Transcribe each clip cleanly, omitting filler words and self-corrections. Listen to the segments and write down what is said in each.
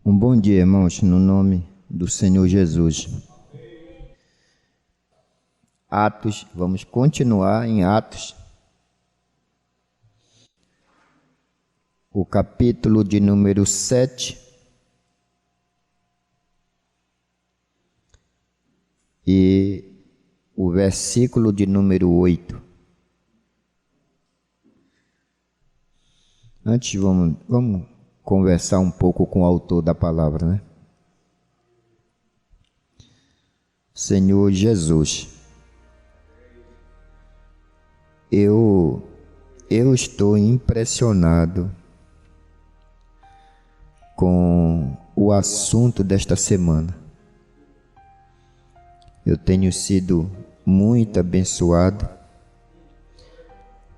Um bom dia, irmãos, no nome do Senhor Jesus. Atos, vamos continuar em Atos, o capítulo de número 7 e o versículo de número 8. Antes, vamos conversar um pouco com o autor da palavra, né? Senhor Jesus, eu estou impressionado com o assunto desta semana. Eu tenho sido muito abençoado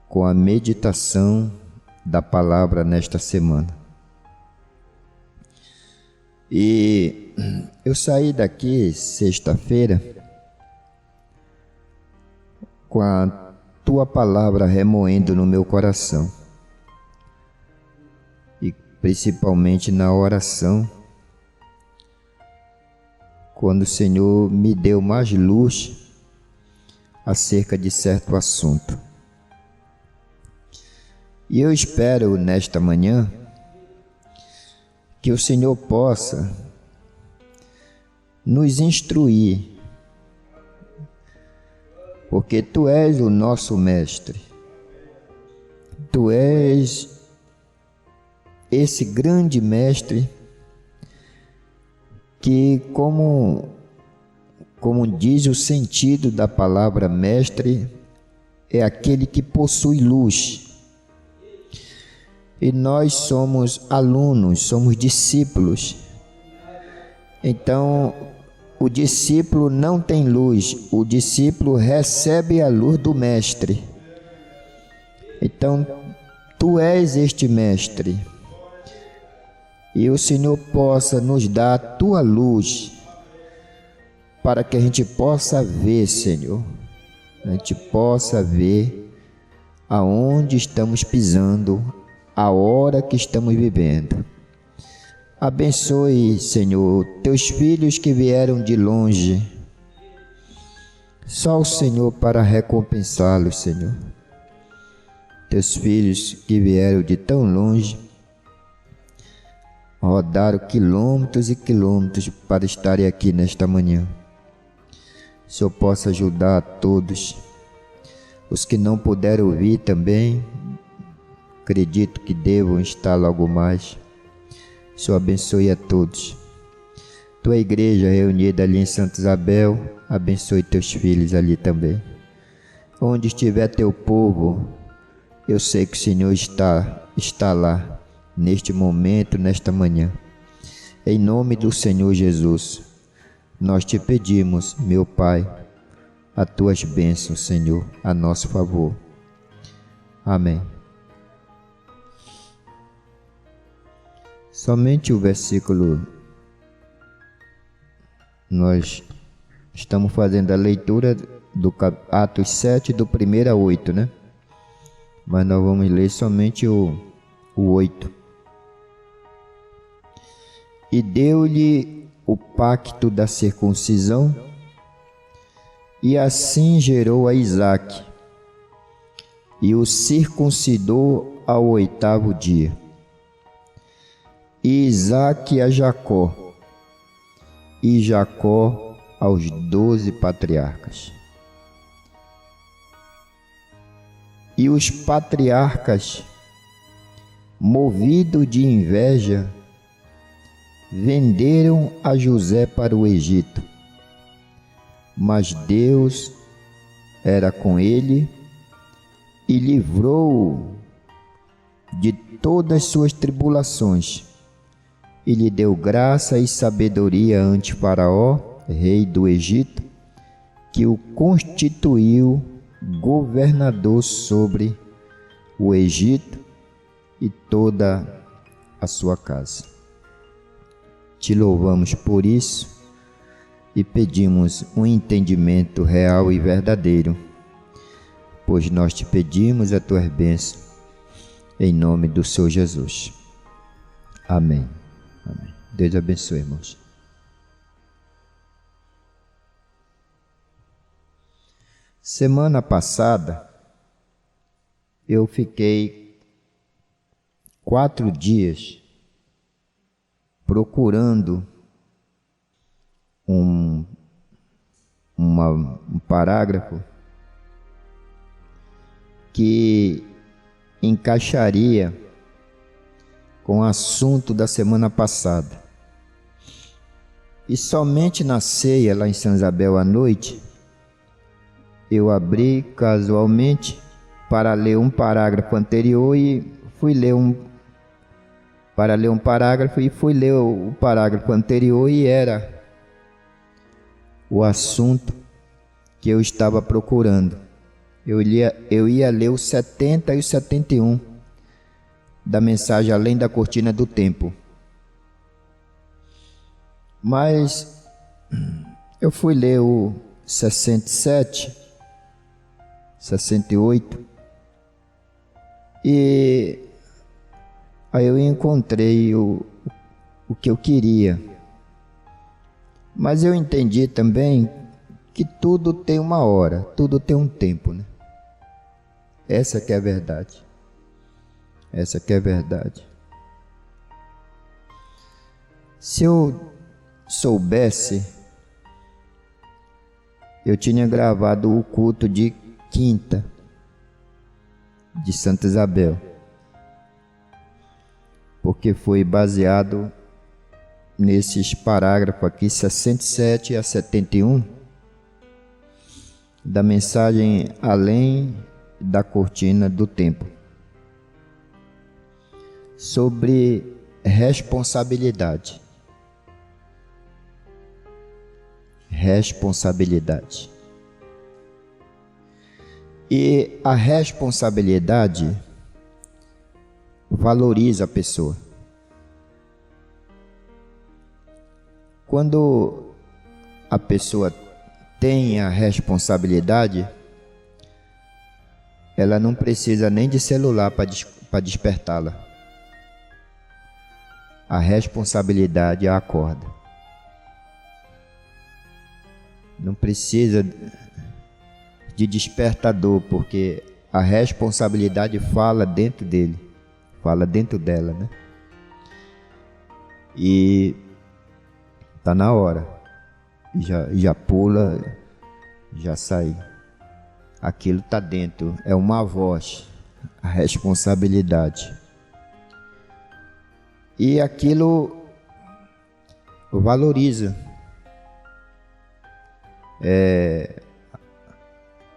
com a meditação da palavra nesta semana. E eu saí daqui sexta-feira com a tua palavra remoendo no meu coração, e principalmente na oração, quando o Senhor me deu mais luz acerca de certo assunto. E eu espero nesta manhã que o Senhor possa nos instruir, porque Tu és o nosso mestre, Tu és esse grande mestre que, como diz o sentido da palavra mestre, é aquele que possui luz. E nós somos alunos, somos discípulos. Então, o discípulo não tem luz, o discípulo recebe a luz do mestre. Então, Tu és este mestre. E o Senhor possa nos dar a Tua luz, para que a gente possa ver, Senhor. A gente possa ver aonde estamos pisando, a hora que estamos vivendo. Abençoe, Senhor, Teus filhos que vieram de longe. Só o Senhor para recompensá-los, Senhor. Teus filhos que vieram de tão longe, rodaram quilômetros e quilômetros para estarem aqui nesta manhã. O Senhor possa ajudar a todos. Os que não puderam vir também, acredito que devam estar logo mais. O Senhor abençoe a todos. Tua igreja reunida ali em Santa Isabel, abençoe teus filhos ali também. Onde estiver teu povo, eu sei que o Senhor está lá, neste momento, nesta manhã. Em nome do Senhor Jesus, nós te pedimos, meu Pai, as tuas bênçãos, Senhor, a nosso favor. Amém. Somente o versículo, nós estamos fazendo a leitura do Atos 7, do 1 a 8, né? Mas nós vamos ler somente o 8. E deu-lhe o pacto da circuncisão, e assim gerou a Isaque, e o circuncidou ao 8º dia. E Isaque a Jacó, e Jacó aos 12 patriarcas. E os patriarcas, movidos de inveja, venderam a José para o Egito. Mas Deus era com ele e livrou-o de todas as suas tribulações. E lhe deu graça e sabedoria ante Faraó, rei do Egito, que o constituiu governador sobre o Egito e toda a sua casa. Te louvamos por isso e pedimos um entendimento real e verdadeiro, pois nós te pedimos a tua bênção, em nome do Senhor Jesus. Amém. Amém. Deus abençoe, irmãos. Semana passada, eu fiquei 4 dias procurando um parágrafo que encaixaria com o assunto da semana passada. E somente na ceia lá em São Isabel à noite, eu abri casualmente para ler um parágrafo anterior e fui ler o parágrafo anterior e era o assunto que eu estava procurando. Eu ia ler o 70 e o 71 da mensagem Além da Cortina do Tempo. Mas eu fui ler o 67, 68 e aí eu encontrei o que eu queria. Mas eu entendi também que tudo tem uma hora, tudo tem um tempo, né? Essa que é a verdade. Essa que é a verdade. Se eu soubesse, eu tinha gravado o culto de quinta de Santa Isabel, porque foi baseado nesses parágrafos aqui, 67 a 71, da mensagem Além da Cortina do Tempo, sobre responsabilidade. Responsabilidade. E a responsabilidade valoriza a pessoa. Quando a pessoa tem a responsabilidade, ela não precisa nem de celular para despertá-la. A responsabilidade a acorda. Não precisa de despertador, porque a responsabilidade fala dentro dele, fala dentro dela, né? E tá na hora, já pula, já sai. Aquilo tá dentro, é uma voz, a responsabilidade. E aquilo valoriza.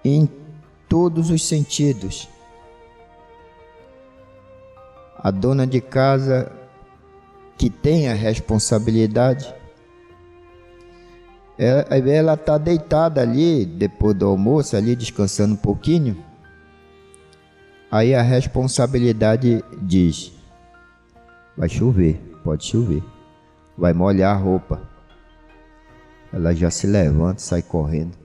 Em todos os sentidos. A dona de casa que tem a responsabilidade, ela está deitada ali, depois do almoço, ali descansando um pouquinho. Aí a responsabilidade diz: vai chover, pode chover, vai molhar a roupa. Ela já se levanta, sai correndo.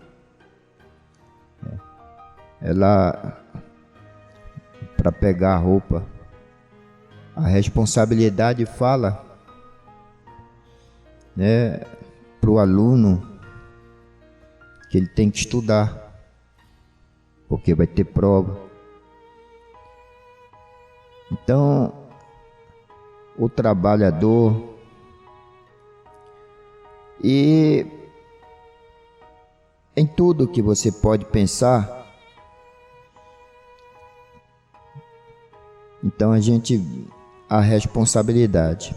Ela, para pegar a roupa, a responsabilidade fala, né, para o aluno que ele tem que estudar, porque vai ter prova. Então, o trabalhador e em tudo que você pode pensar, então a responsabilidade.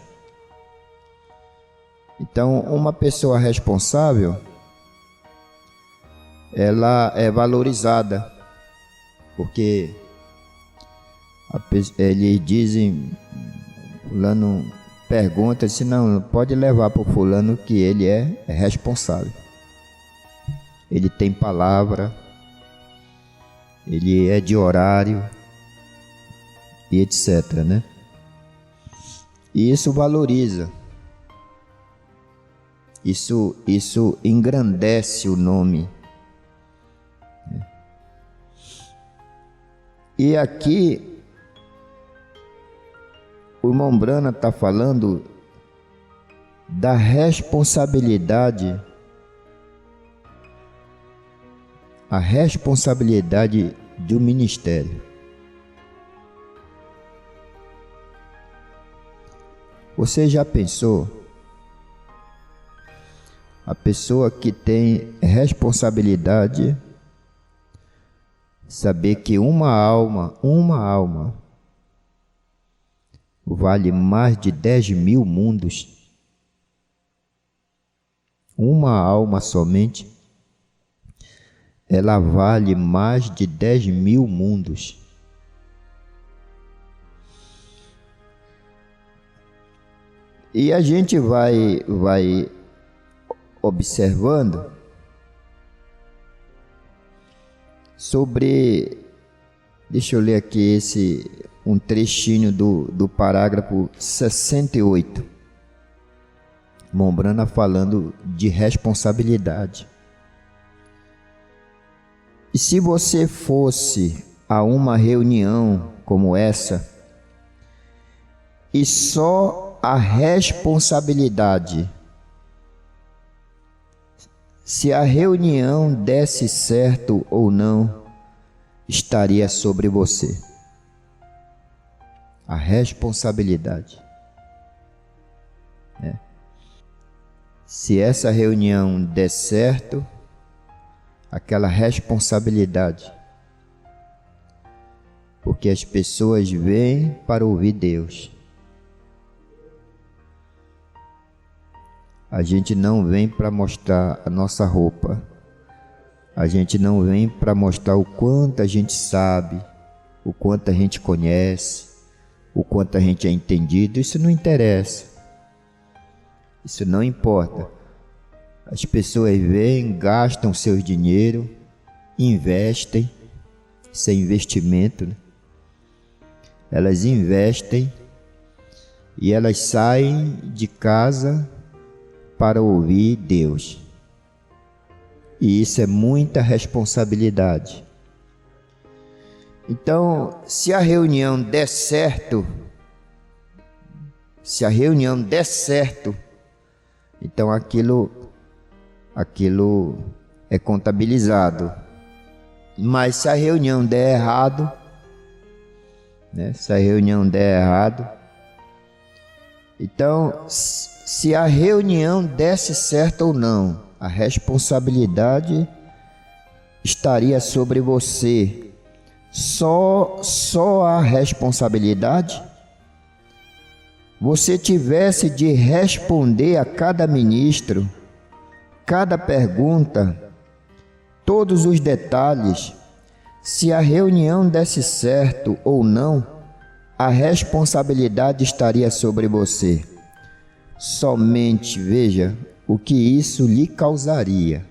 Então, uma pessoa responsável, ela é valorizada, porque eles dizem, fulano pergunta, se não, pode levar para o fulano que ele é responsável. Ele tem palavra, ele é de horário, e etc, né? E isso valoriza. Isso engrandece o nome. E aqui o irmão Brana está falando da responsabilidade, a responsabilidade do ministério. Você já pensou? A pessoa que tem responsabilidade, saber que uma alma, vale mais de 10.000 mundos. Uma alma somente, ela vale mais de 10.000 mundos. E a gente vai observando sobre, deixa eu ler aqui um trechinho do parágrafo 68, Mombrana falando de responsabilidade. E se você fosse a uma reunião como essa, e só a responsabilidade, se a reunião desse certo ou não, estaria sobre você. A responsabilidade. Se essa reunião der certo, aquela responsabilidade. Porque as pessoas vêm para ouvir Deus. A gente não vem para mostrar a nossa roupa. A gente não vem para mostrar o quanto a gente sabe, o quanto a gente conhece, o quanto a gente é entendido. Isso não interessa. Isso não importa. As pessoas vêm, gastam seu dinheiro, investem. Isso é investimento, né? Elas investem e elas saem de casa para ouvir Deus. E isso é muita responsabilidade. Então, se a reunião der certo, então aquilo é contabilizado. Mas se a reunião der errado, então, se a reunião desse certo ou não, a responsabilidade estaria sobre você. Só a responsabilidade. Você tivesse de responder a cada ministro, cada pergunta, todos os detalhes. Se a reunião desse certo ou não, a responsabilidade estaria sobre você. Somente veja o que isso lhe causaria.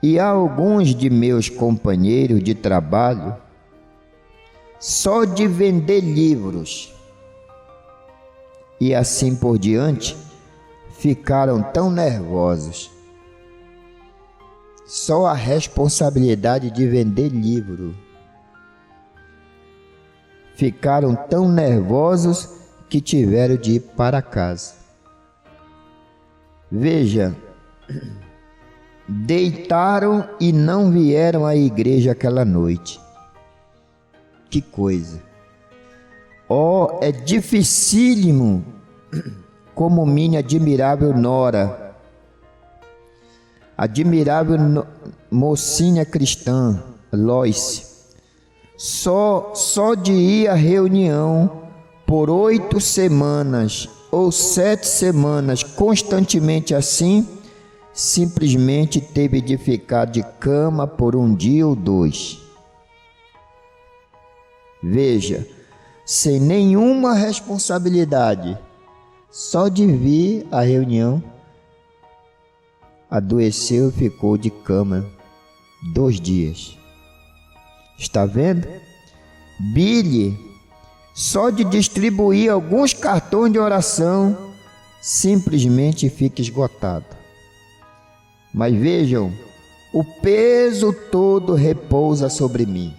E há alguns de meus companheiros de trabalho, só de vender livros e assim por diante, ficaram tão nervosos. Só a responsabilidade de vender livro. Ficaram tão nervosos que tiveram de ir para casa. Veja, deitaram e não vieram à igreja aquela noite. Que coisa! Oh, é dificílimo, como minha admirável nora, admirável mocinha cristã, Lois, só de ir à reunião por 8 semanas ou 7 semanas, constantemente assim, simplesmente teve de ficar de cama por 1 dia ou 2. Veja, sem nenhuma responsabilidade, só de vir à reunião, adoeceu e ficou de cama 2 dias. Está vendo? Billy, só de distribuir alguns cartões de oração, simplesmente fica esgotado. Mas vejam, o peso todo repousa sobre mim.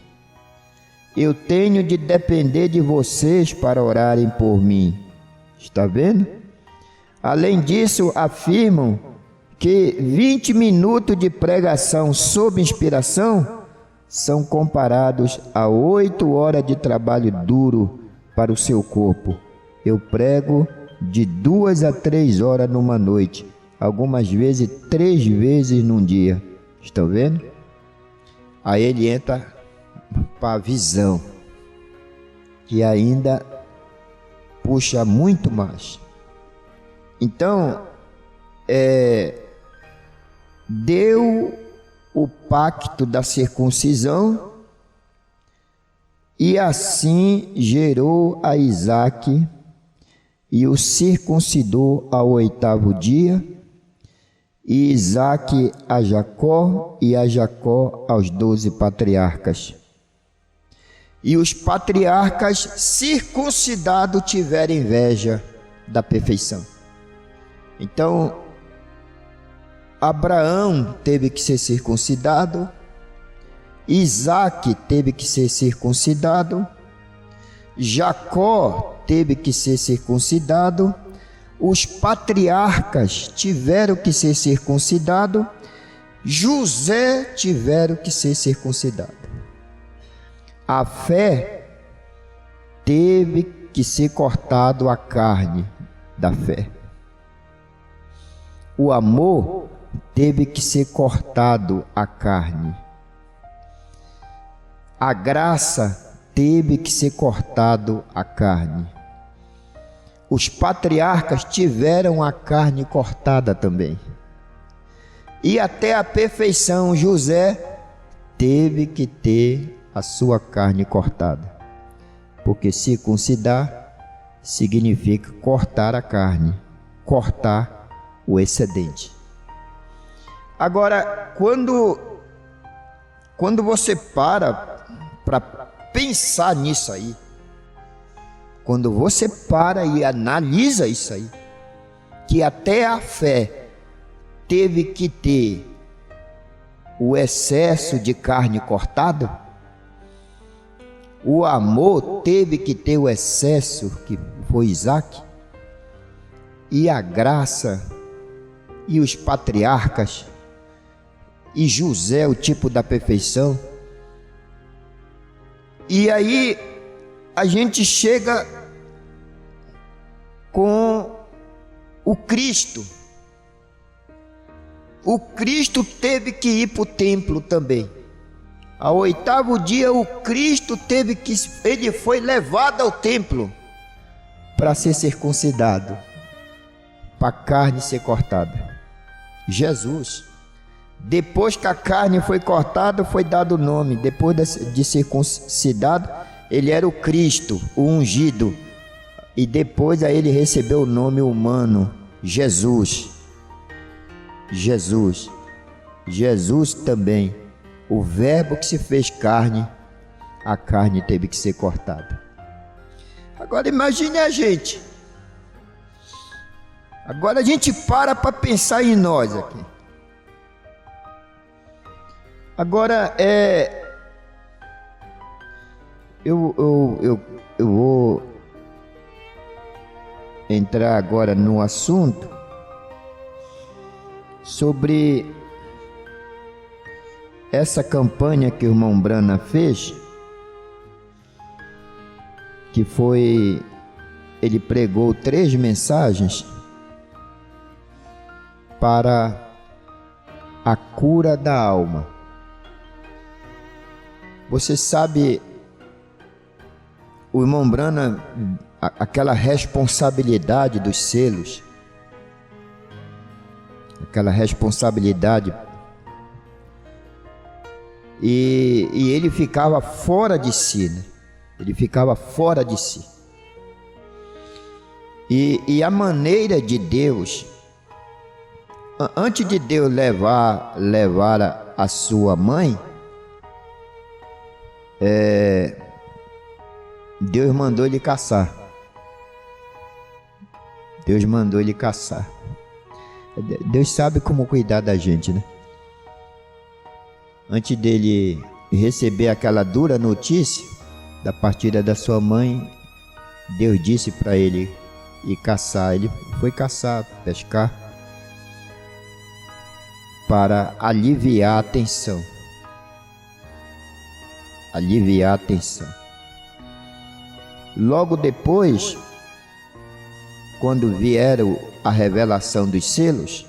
Eu tenho de depender de vocês para orarem por mim. Está vendo? Além disso, afirmam que 20 minutos de pregação sob inspiração são comparados a 8 horas de trabalho duro para o seu corpo. Eu prego de 2 a 3 horas numa noite, algumas vezes 3 vezes num dia. Estão vendo? Aí ele entra para a visão, que ainda puxa muito mais. Então, deu o pacto da circuncisão e assim gerou a Isaque e o circuncidou ao 8º dia, e Isaque a Jacó e a Jacó aos 12 patriarcas. E os patriarcas circuncidados tiveram inveja da perfeição. Então, Abraão teve que ser circuncidado, Isaque teve que ser circuncidado, Jacó teve que ser circuncidado, os patriarcas tiveram que ser circuncidados, José tiveram que ser circuncidado. A fé teve que ser cortado a carne da fé. O amor teve que ser cortado a carne. A graça teve que ser cortado a carne. Os patriarcas tiveram a carne cortada também. E até a perfeição, José teve que ter a sua carne cortada. Porque circuncidar significa cortar a carne, cortar o excedente. Agora, quando você para pensar nisso aí, quando você para e analisa isso aí, que até a fé teve que ter o excesso de carne cortada, o amor teve que ter o excesso, que foi Isaque, e a graça, e os patriarcas, e José, o tipo da perfeição. E aí a gente chega com o Cristo. O Cristo teve que ir para o templo também. Ao 8º dia, o Cristo ele foi levado ao templo para ser circuncidado, para a carne ser cortada. Jesus, depois que a carne foi cortada, foi dado o nome. Depois de circuncidado, ele era o Cristo, o ungido. E depois aí ele recebeu o nome humano, Jesus. Jesus. Jesus também, o verbo que se fez carne, a carne teve que ser cortada. Agora imagine a gente. Agora a gente para pensar em nós aqui. Agora eu vou entrar agora no assunto sobre essa campanha que o irmão Brana fez, que foi, ele pregou 3 mensagens para a cura da alma. Você sabe, o irmão Brana, aquela responsabilidade dos selos, aquela responsabilidade, e ele ficava fora de si, né? Ele ficava fora de si. E a maneira de Deus, antes de Deus levar a sua mãe, Deus mandou ele caçar. Deus mandou ele caçar. Deus sabe como cuidar da gente, né? Antes dele receber aquela dura notícia da partida da sua mãe, Deus disse para ele: ir caçar. Ele foi caçar, pescar, para aliviar a tensão. Aliviar a tensão. Logo depois, quando vieram a revelação dos selos,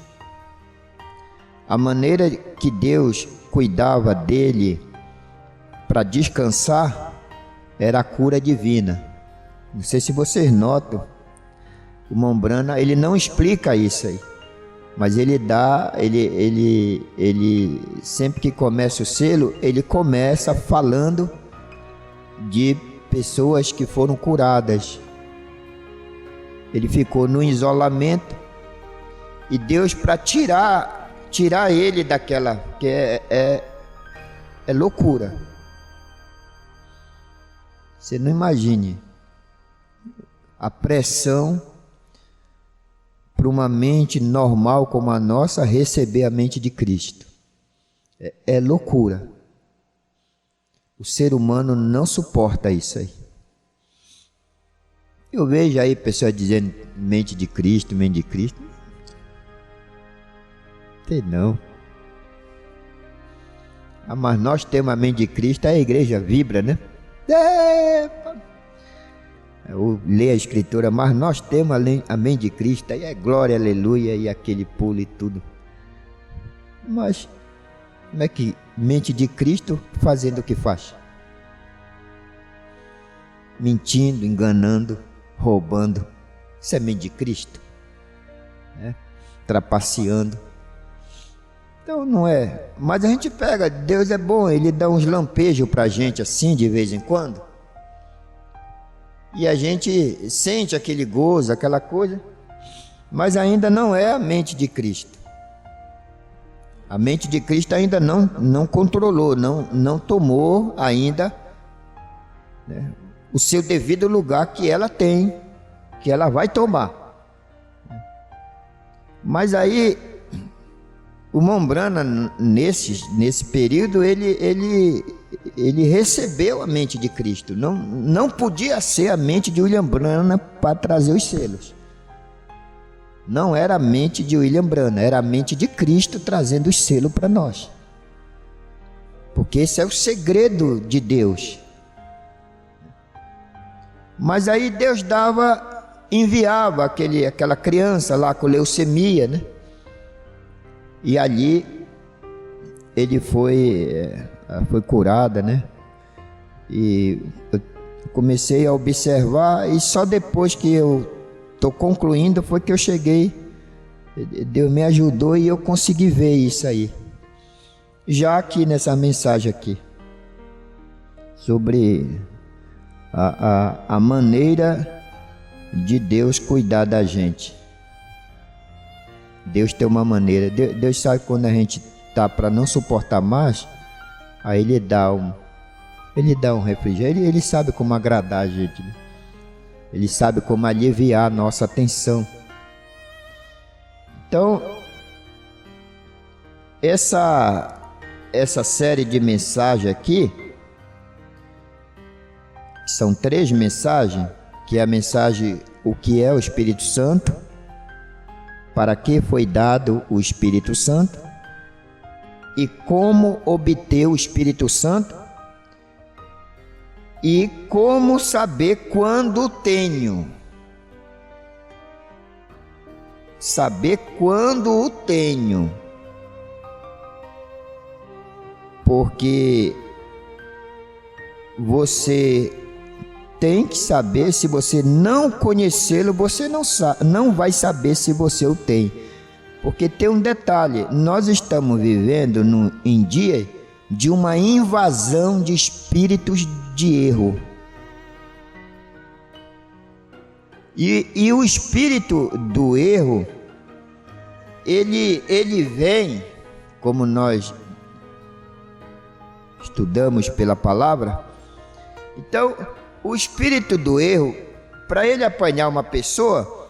a maneira que Deus cuidava dele para descansar era a cura divina. Não sei se vocês notam, o Mombrana, ele não explica isso aí, mas ele dá, ele sempre que começa o selo, ele começa falando de pessoas que foram curadas. Ele ficou no isolamento e Deus, para tirar ele daquela, que é loucura. Você não imagine a pressão para uma mente normal como a nossa receber a mente de Cristo. É loucura. O ser humano não suporta isso aí. Eu vejo aí pessoas dizendo mente de Cristo, mente de Cristo. Tem não. Mas nós temos a mente de Cristo, a igreja vibra, né? Eu leio a escritura, mas nós temos a mente de Cristo, aí é glória, aleluia, e aquele pulo e tudo. Mas como é que mente de Cristo fazendo o que faz? Mentindo, enganando, roubando. Isso é mente de Cristo, né? Trapaceando. Então não é. Mas a gente pega, Deus é bom, Ele dá uns lampejos para a gente assim de vez em quando. E a gente sente aquele gozo, aquela coisa, mas ainda não é a mente de Cristo. A mente de Cristo ainda não controlou, não tomou ainda, né, o seu devido lugar que ela tem, que ela vai tomar. Mas aí, o Mombrana, nesse período, ele recebeu a mente de Cristo. Não podia ser a mente de William Branham para trazer os selos. Não era a mente de William Branham, era a mente de Cristo trazendo os selos para nós. Porque esse é o segredo de Deus. Mas aí Deus enviava aquela criança lá com leucemia, né? E ali ele foi curada, né? E eu comecei a observar, e só depois que eu estou concluindo foi que eu cheguei, Deus me ajudou e eu consegui ver isso aí. Já aqui nessa mensagem aqui, sobre a maneira de Deus cuidar da gente. Deus tem uma maneira, Deus sabe quando a gente está para não suportar mais, aí Ele dá um refrigério, Ele sabe como agradar a gente, né? Ele sabe como aliviar a nossa tensão. Então, essa série de mensagens aqui, são 3 mensagens, que é a mensagem o que é o Espírito Santo, para que foi dado o Espírito Santo e como obter o Espírito Santo e como saber quando tenho. Saber quando o tenho. Porque você tem que saber, se você não conhecê-lo, você não vai saber se você o tem. Porque tem um detalhe, nós estamos vivendo em dia de uma invasão de espíritos de erro. E o espírito do erro, ele vem, como nós estudamos pela palavra. Então, o espírito do erro, para ele apanhar uma pessoa,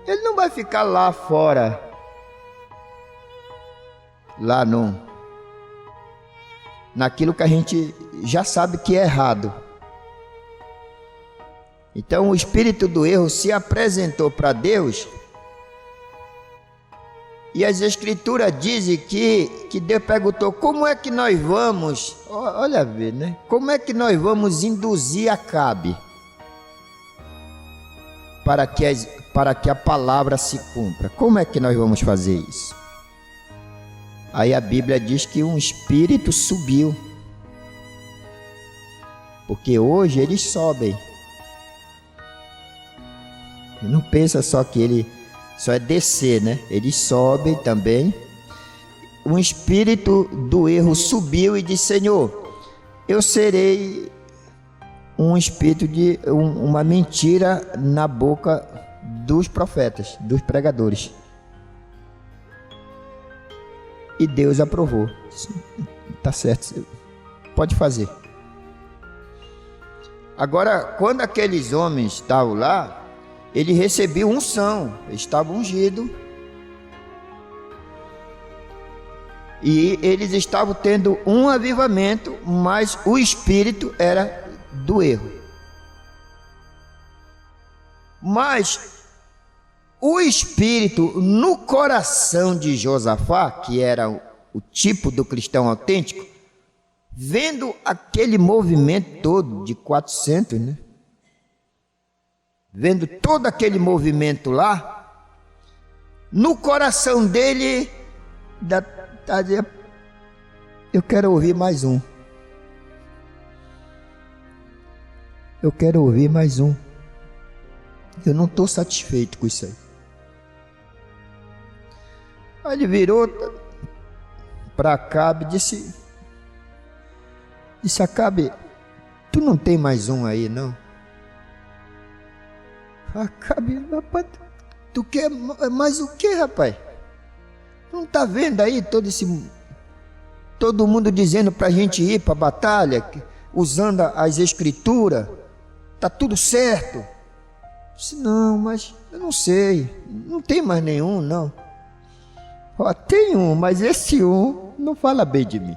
ele não vai ficar lá fora, lá naquilo que a gente já sabe que é errado. Então o espírito do erro se apresentou para Deus, e as escrituras dizem que Deus perguntou: como é que nós vamos, olha a ver, né? Como é que nós vamos induzir Acabe para que a palavra se cumpra? Como é que nós vamos fazer isso? Aí a Bíblia diz que um espírito subiu, porque hoje eles sobem. Não pensa só que ele só é descer, né? Eles sobem também. Um espírito do erro subiu e disse: Senhor, eu serei um espírito de uma mentira na boca dos profetas, dos pregadores. E Deus aprovou. Tá certo, pode fazer. Agora, quando aqueles homens estavam lá, ele recebeu unção, estava ungido, e eles estavam tendo um avivamento, mas o espírito era do erro. Mas o espírito no coração de Josafá, que era o tipo do cristão autêntico, vendo aquele movimento todo de 400, né? Vendo todo aquele movimento lá, no coração dele, eu quero ouvir mais um. Eu quero ouvir mais um. Eu não estou satisfeito com isso aí. Aí ele virou para Acabe e disse: Acabe, tu não tem mais um aí, não? Acabe, rapaz, tu quer mais o que, rapaz? Não tá vendo aí todo mundo dizendo pra gente ir pra batalha, usando as escrituras, tá tudo certo? Eu disse: não, mas eu não sei, não tem mais nenhum, não. Ó, tem um, mas esse um não fala bem de mim.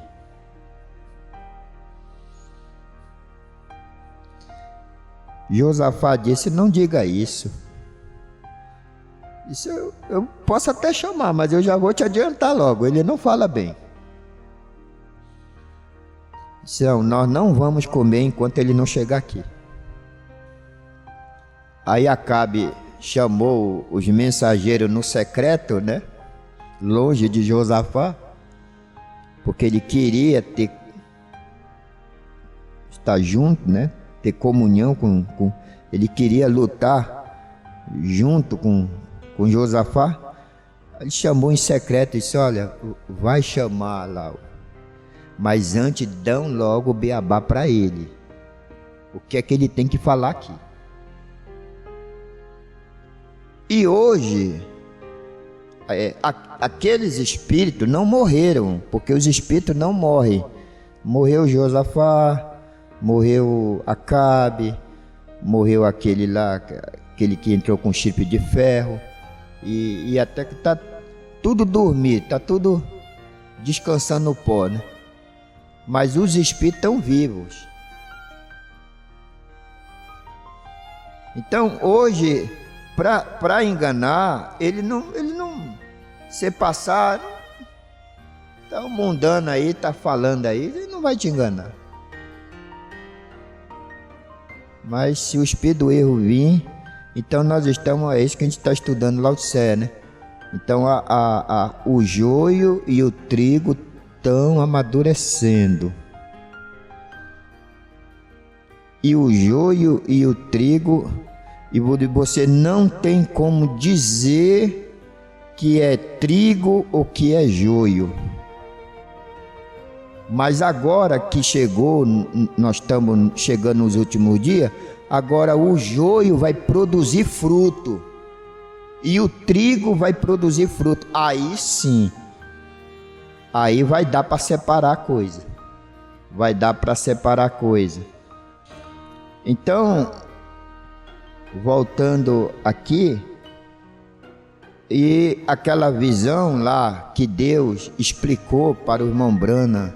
Josafá disse: não diga isso. Isso eu posso até chamar, mas eu já vou te adiantar logo, ele não fala bem. Disse: não, nós não vamos comer enquanto ele não chegar aqui. Aí Acabe chamou os mensageiros no secreto, né? Longe de Josafá, porque ele queria estar junto, né? Ter comunhão com ele queria lutar junto com Josafá. Ele chamou em secreto e disse: olha, vai chamar lá, mas antes dão logo o beabá para ele. O que é que ele tem que falar aqui? E hoje aqueles espíritos não morreram, porque os espíritos não morrem. Morreu Josafá, morreu Acabe, morreu aquele lá, aquele que entrou com chifre de ferro, e até que está tudo dormindo, está tudo descansando no pó, né? Mas os espíritos estão vivos. Então hoje, para enganar, ele não se passar, tá o mundano aí, tá falando aí, ele não vai te enganar. Mas se o espírito do erro vir, então nós estamos, é isso que a gente está estudando lá o Laodiceia, né? Então o joio e o trigo estão amadurecendo. E o joio e o trigo, e você não tem como dizer que é trigo ou que é joio. Mas agora que chegou, nós estamos chegando nos últimos dias, agora o joio vai produzir fruto e o trigo vai produzir fruto. Aí sim, aí vai dar para separar a coisa. Vai dar para separar a coisa. Então, voltando aqui, e aquela visão lá que Deus explicou para o irmão Brana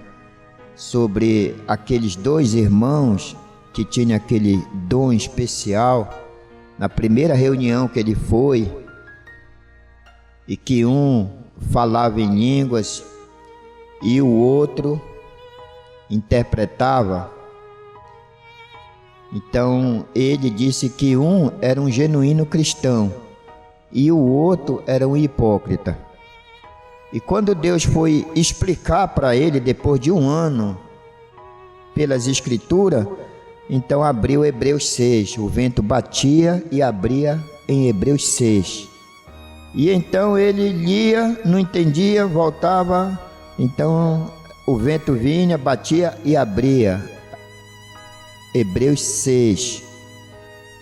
sobre aqueles dois irmãos que tinha aquele dom especial, na primeira reunião que ele foi, e que um falava em línguas e o outro interpretava. Então ele disse que um era um genuíno cristão e o outro era um hipócrita. E quando Deus foi explicar para ele, depois de um ano, pelas escrituras, então abriu Hebreus 6, o vento batia e abria em Hebreus 6. E então ele lia, não entendia, voltava, então o vento vinha, batia e abria. Hebreus 6.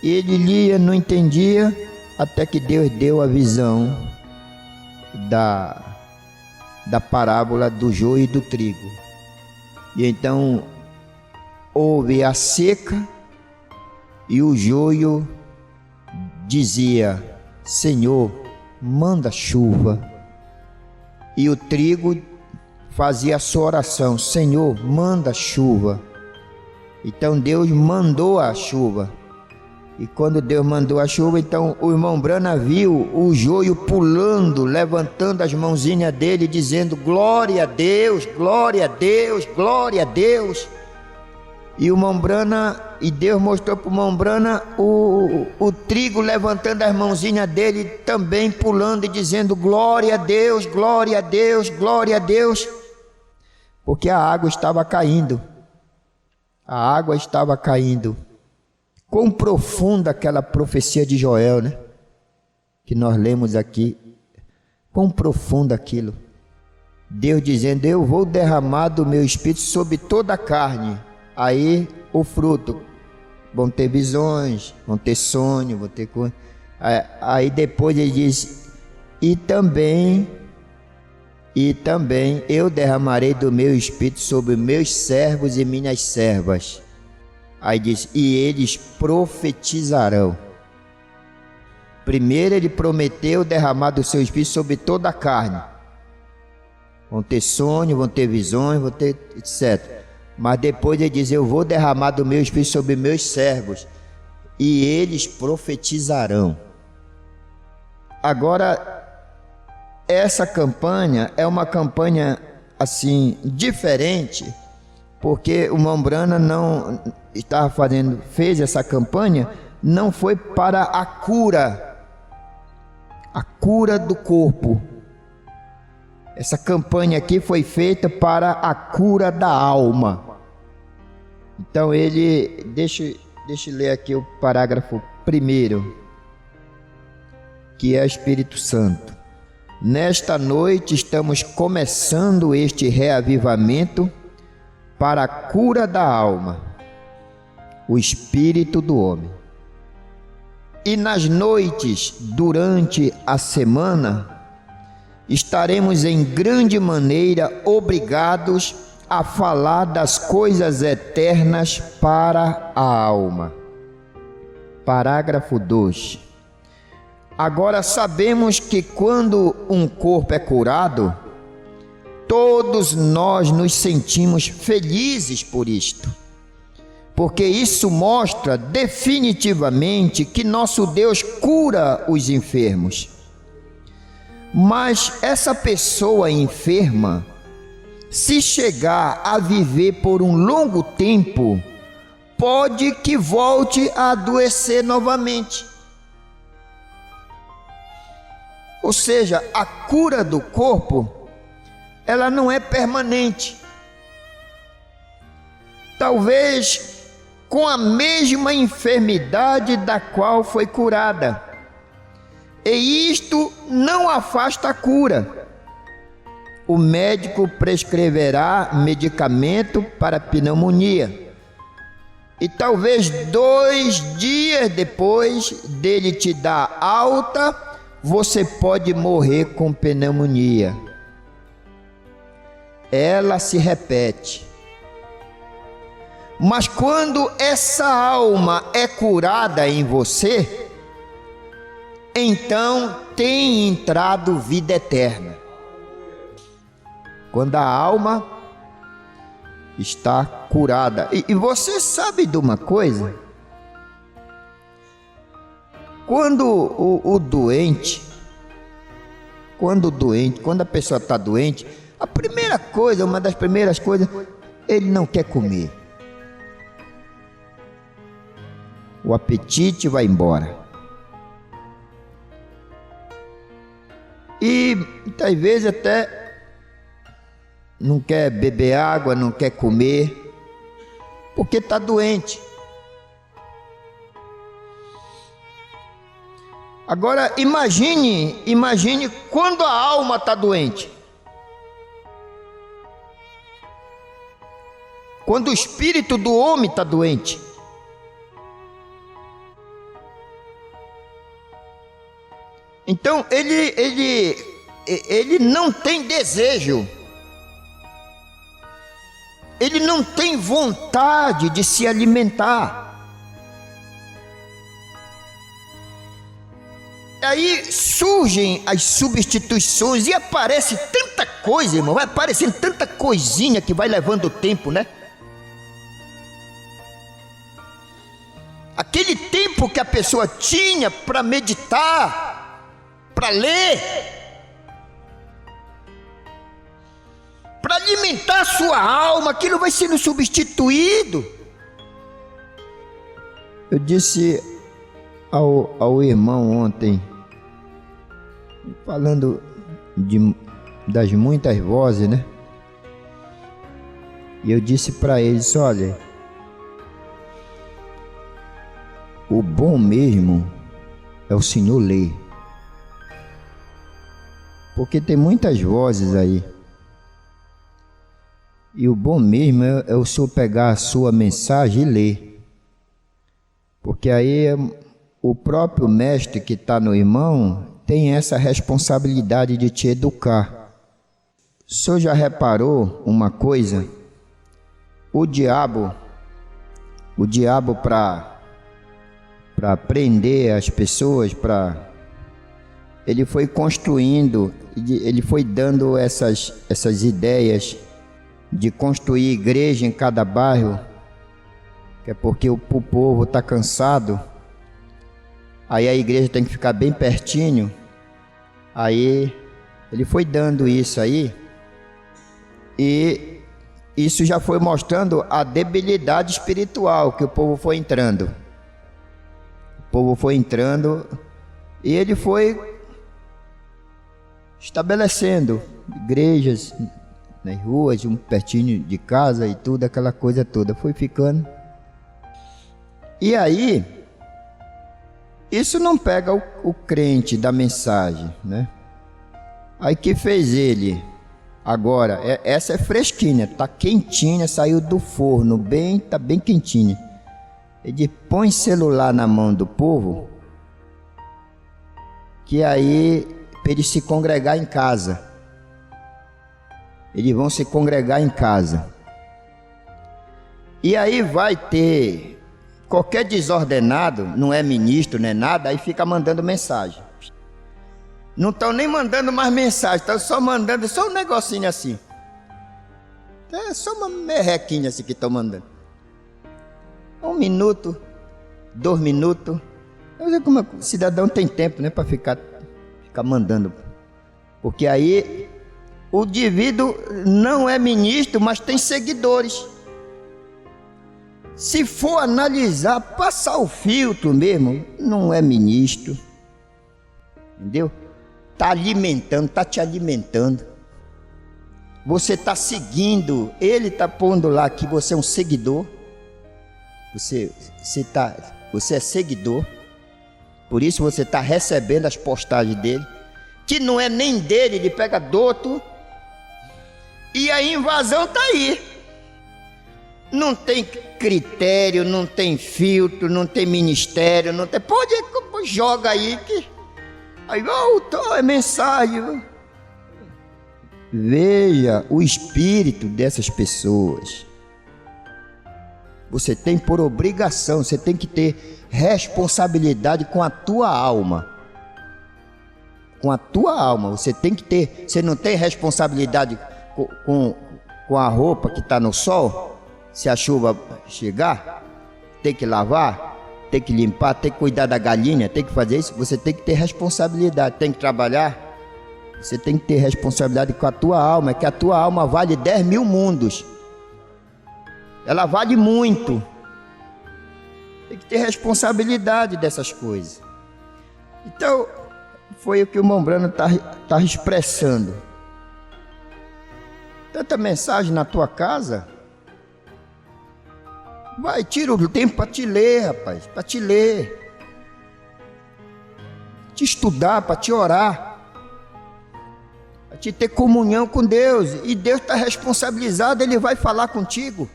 Ele lia, não entendia, até que Deus deu a visão da parábola do joio e do trigo. E então houve a seca e o joio dizia: Senhor, manda chuva. E o trigo fazia a sua oração: Senhor, manda chuva. Então Deus mandou a chuva. E quando Deus mandou a chuva, então o irmão Brana viu o joio pulando, levantando as mãozinhas dele, dizendo: glória a Deus, glória a Deus, glória a Deus. E o irmão Brana, e Deus mostrou para o irmão Brana o trigo levantando as mãozinhas dele, também pulando e dizendo: glória a Deus, glória a Deus, glória a Deus. Porque a água estava caindo. A água estava caindo. Quão profunda aquela profecia de Joel, né? Que nós lemos aqui. Quão profunda aquilo. Deus dizendo: eu vou derramar do meu espírito sobre toda a carne. Aí o fruto. Vão ter visões, vão ter sonho, vão ter coisa. Aí depois ele diz: e também eu derramarei do meu espírito sobre meus servos e minhas servas. Aí diz: e eles profetizarão. Primeiro ele prometeu derramar do seu espírito sobre toda a carne. Vão ter sonho, vão ter visões, vão ter etc. Mas depois ele diz: eu vou derramar do meu espírito sobre meus servos e eles profetizarão. Agora, essa campanha é uma campanha assim diferente, porque o irmão Brana não estava fez essa campanha, não foi para a cura do corpo. Essa campanha aqui foi feita para a cura da alma. Então ele, deixa eu ler aqui o parágrafo 1, que é Espírito Santo. Nesta noite estamos começando este reavivamento para a cura da alma, o espírito do homem. E nas noites durante a semana estaremos em grande maneira obrigados a falar das coisas eternas para a alma. Parágrafo 2. Agora sabemos que quando um corpo é curado, todos nós nos sentimos felizes por isto, porque isso mostra definitivamente que nosso Deus cura os enfermos. Mas essa pessoa enferma, se chegar a viver por um longo tempo, pode que volte a adoecer novamente. Ou seja, a cura do corpo, ela não é permanente. Talvez com a mesma enfermidade da qual foi curada. E isto não afasta a cura. O médico prescreverá medicamento para pneumonia. E talvez 2 dias depois dele te dar alta, você pode morrer com pneumonia. Ela se repete. Mas quando essa alma é curada em você, então tem entrado vida eterna. Quando a alma está curada. E você sabe de uma coisa? Quando quando a pessoa está doente, uma das primeiras coisas, ele não quer comer. O apetite vai embora. E muitas vezes até não quer beber água, não quer comer, porque está doente. Agora imagine quando a alma está doente. Quando o espírito do homem está doente. Então ele não tem desejo. Ele não tem vontade de se alimentar. Aí surgem as substituições e aparece tanta coisa, irmão. Vai aparecendo tanta coisinha que vai levando o tempo, né? Aquele tempo que a pessoa tinha para meditar, para ler, para alimentar a sua alma, aquilo vai sendo substituído. Eu disse ao irmão ontem, falando das muitas vozes, né? E eu disse para eles: olha, o bom mesmo é o Senhor ler, porque tem muitas vozes aí, e o bom mesmo é o Senhor pegar a sua mensagem e ler, porque aí o próprio mestre que está no irmão tem essa responsabilidade de te educar. O senhor já reparou uma coisa? O diabo para prender as pessoas, ele foi construindo, ele foi dando essas ideias de construir igreja em cada bairro, que é porque o povo está cansado. Aí a igreja tem que ficar bem pertinho. Aí ele foi dando isso aí, e isso já foi mostrando a debilidade espiritual que o povo foi entrando. O povo foi entrando e ele foi estabelecendo igrejas nas ruas, pertinho de casa e tudo, aquela coisa toda. Foi ficando. E aí isso não pega o crente da mensagem, né? Aí que fez ele? Agora, essa é fresquinha, tá quentinha, saiu do forno, tá bem quentinha. Ele põe celular na mão do povo, que aí, para eles se congregar em casa. Eles vão se congregar em casa. E aí vai ter qualquer desordenado, não é ministro, não é nada, aí fica mandando mensagem. Não estão nem mandando mais mensagem, estão só mandando só um negocinho assim. É só uma merrequinha assim que estão mandando. 1 minuto, 2 minutos. Eu sei como o cidadão tem tempo, né, para ficar mandando. Porque aí o indivíduo não é ministro, mas tem seguidores. Se for analisar, passar o filtro mesmo, não é ministro, entendeu? Está alimentando, está te alimentando. Você está seguindo, ele está pondo lá que você é um seguidor. Você é seguidor, por isso você está recebendo as postagens dele, que não é nem dele, ele pega do outro, e a invasão está aí. Não tem critério, não tem filtro, não tem ministério, não tem. Pode, joga aí que. Aí voltou, é mensagem. Veja o espírito dessas pessoas. Você tem por obrigação, você tem que ter responsabilidade com a tua alma. Com a tua alma, você tem que ter. Você não tem responsabilidade com a roupa que está no sol, se a chuva chegar, tem que lavar, tem que limpar, tem que cuidar da galinha, tem que fazer isso. Você tem que ter responsabilidade, tem que trabalhar. Você tem que ter responsabilidade com a tua alma, que a tua alma vale 10 mil mundos. Ela vale muito. Tem que ter responsabilidade dessas coisas. Então, foi o que o irmão Brano está expressando. Tanta mensagem na tua casa. Vai, tira o tempo para te ler, rapaz, para te ler. Te estudar, para te orar. Para te ter comunhão com Deus. E Deus está responsabilizado, Ele vai falar contigo.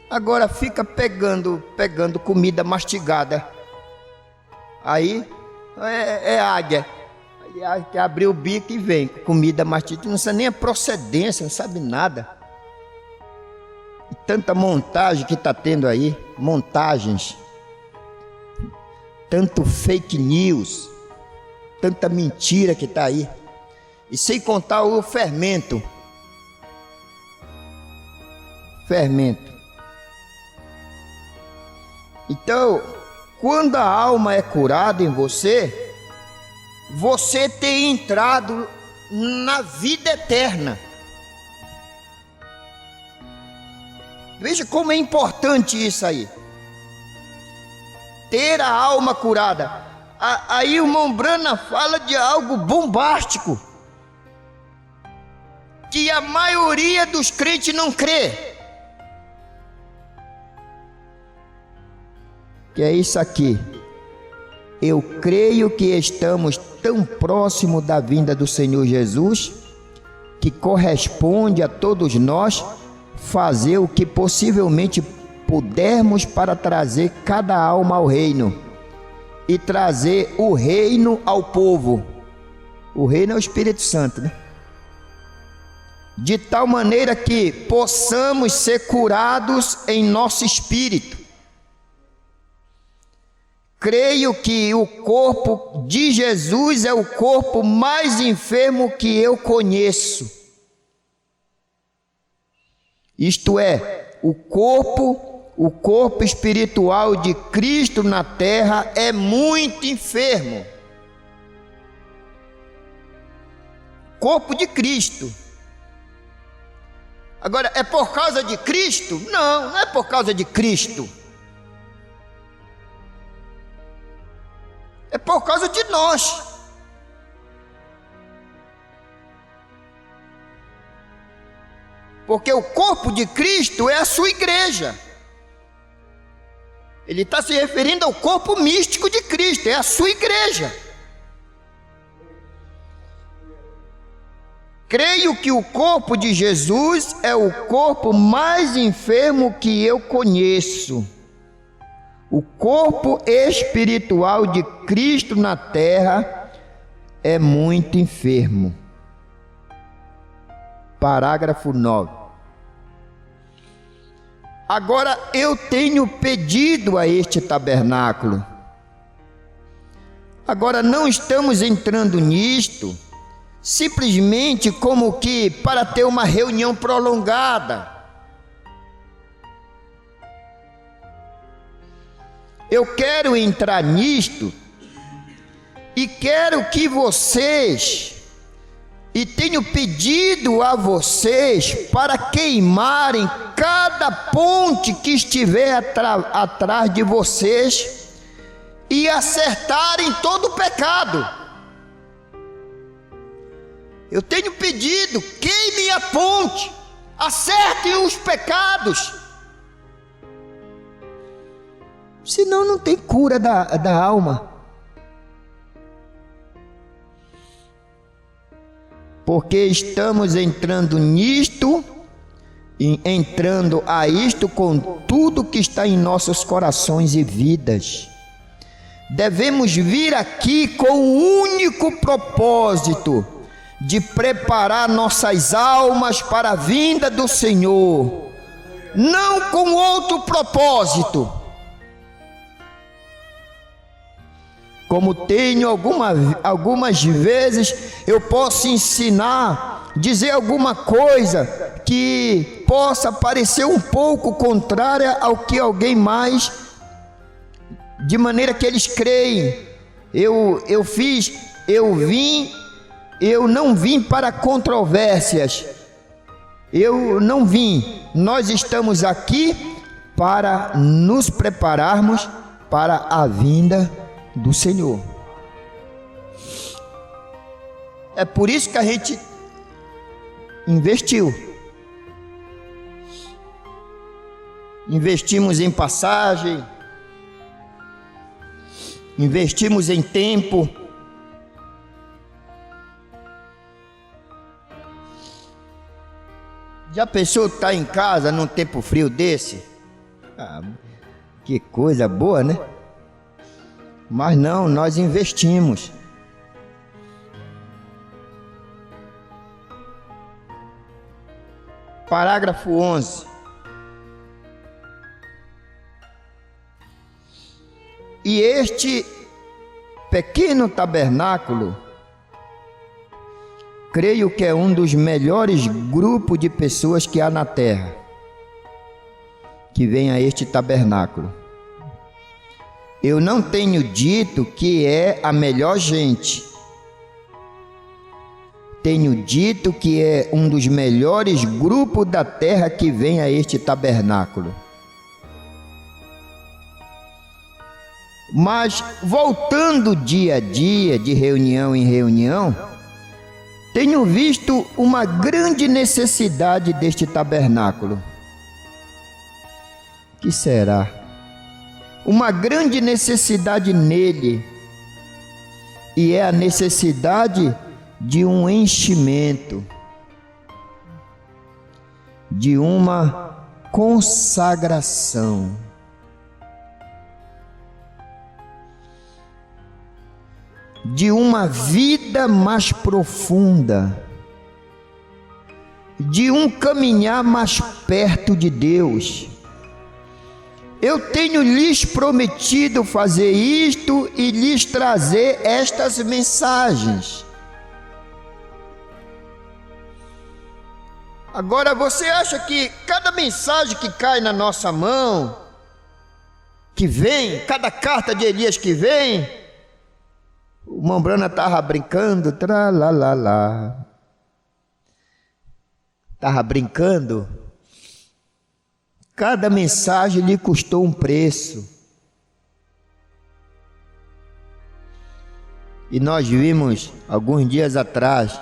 Agora fica pegando comida mastigada. Aí é águia. Aí a águia que abriu o bico e vem com comida mastigada. Não sabe nem a procedência, não sabe nada. E tanta montagem que está tendo aí. Montagens. Tanto fake news. Tanta mentira que está aí. E sem contar o fermento. Fermento. Então, quando a alma é curada em você, você tem entrado na vida eterna. Veja como é importante isso aí. Ter a alma curada. Aí o irmão Brana fala de algo bombástico, que a maioria dos crentes não crê. Que é isso aqui. Eu creio que estamos tão próximo da vinda do Senhor Jesus, que corresponde a todos nós fazer o que possivelmente pudermos para trazer cada alma ao reino e trazer o reino ao povo. O reino é o Espírito Santo, né? De tal maneira que possamos ser curados em nosso espírito. Creio que o corpo de Jesus é o corpo mais enfermo que eu conheço. Isto é, o corpo espiritual de Cristo na terra é muito enfermo. Corpo de Cristo. Agora, é por causa de Cristo? Não, não é por causa de Cristo. É por causa de nós. Porque o corpo de Cristo é a sua igreja. Ele está se referindo ao corpo místico de Cristo, é a sua igreja. Creio que o corpo de Jesus é o corpo mais enfermo que eu conheço. O corpo espiritual de Cristo na terra é muito enfermo. Parágrafo 9. Agora eu tenho pedido a este tabernáculo. Agora não estamos entrando nisto simplesmente como que para ter uma reunião prolongada. Eu quero entrar nisto e quero que vocês, e tenho pedido a vocês para queimarem cada ponte que estiver atrás de vocês e acertarem todo o pecado. Eu tenho pedido, queimem a ponte, acertem os pecados. Senão não tem cura da alma. Porque estamos entrando nisto, entrando a isto com tudo que está em nossos corações e vidas. Devemos vir aqui com o único propósito de preparar nossas almas para a vinda do Senhor, não com outro propósito. Como tenho algumas vezes, eu posso ensinar dizer alguma coisa que possa parecer um pouco contrária ao que alguém mais, de maneira que eles creem. Eu não vim para controvérsias, eu não vim. Nós estamos aqui para nos prepararmos para a vinda do Senhor. É por isso que a gente investimos em passagem, investimos em tempo. Já pensou estar em casa num tempo frio desse? Que coisa boa, né? Mas não, nós investimos. Parágrafo 11. E este pequeno tabernáculo, creio que é um dos melhores grupos de pessoas que há na terra, que vem a este tabernáculo. Eu não tenho dito que é a melhor gente. Tenho dito que é um dos melhores grupos da terra que vem a este tabernáculo. Mas voltando dia a dia, de reunião em reunião, tenho visto uma grande necessidade deste tabernáculo. Que será? Uma grande necessidade nele, e é a necessidade de um enchimento, de uma consagração. De uma vida mais profunda, de um caminhar mais perto de Deus. Eu tenho lhes prometido fazer isto e lhes trazer estas mensagens. Agora, você acha que cada mensagem que cai na nossa mão, que vem, cada carta de Elias que vem, o Mombrana estava brincando, tralalala, estava brincando, cada mensagem lhe custou um preço. E nós vimos, alguns dias atrás,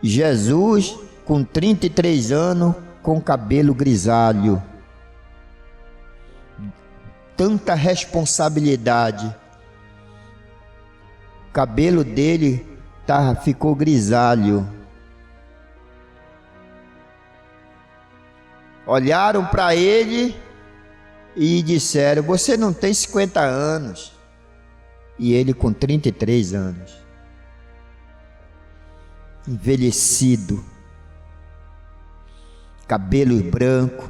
Jesus com 33 anos, com cabelo grisalho. Tanta responsabilidade. O cabelo dele ficou grisalho. Olharam para ele e disseram: você não tem 50 anos. E ele com 33 anos. Envelhecido. Cabelo branco.